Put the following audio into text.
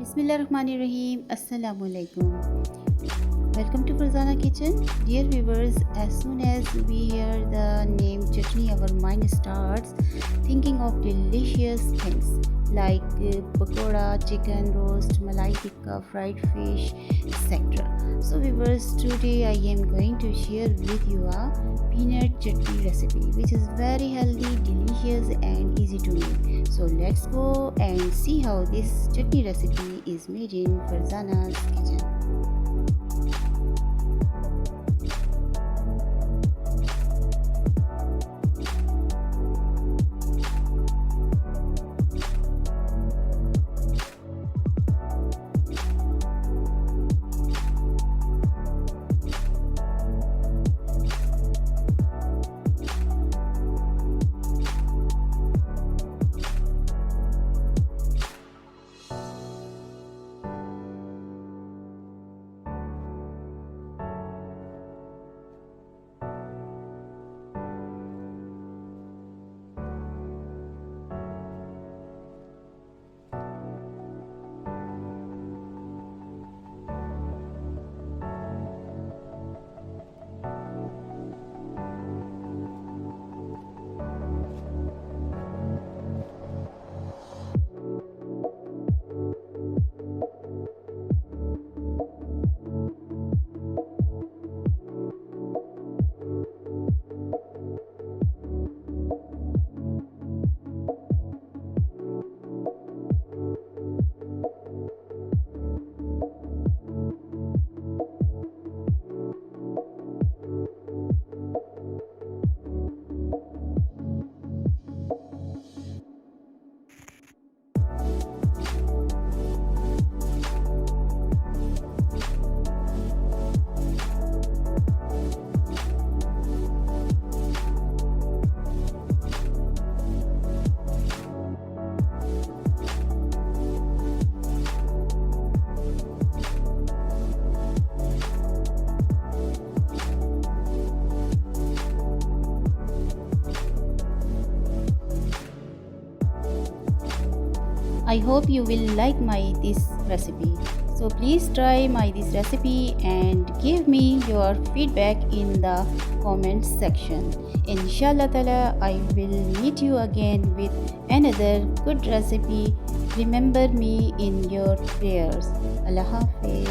Bismillahirrahmanirrahim. Assalamualaikum. Welcome to Farzana Kitchen. Dear viewers, as soon as we hear the name chutney, our mind starts thinking of delicious things like pakoda, chicken roast, malai tikka, fried fish, etc. So viewers, today I am going to share with you a peanut chutney recipe which is very healthy, delicious and easy to make. So let's go and see how this chutney recipe is made in Farzana's kitchen. I hope you will like my this recipe. So please try my this recipe and give me your feedback in the comments section. Inshallah Taala I will meet you again with another good recipe. Remember me in your prayers. Allah Hafiz.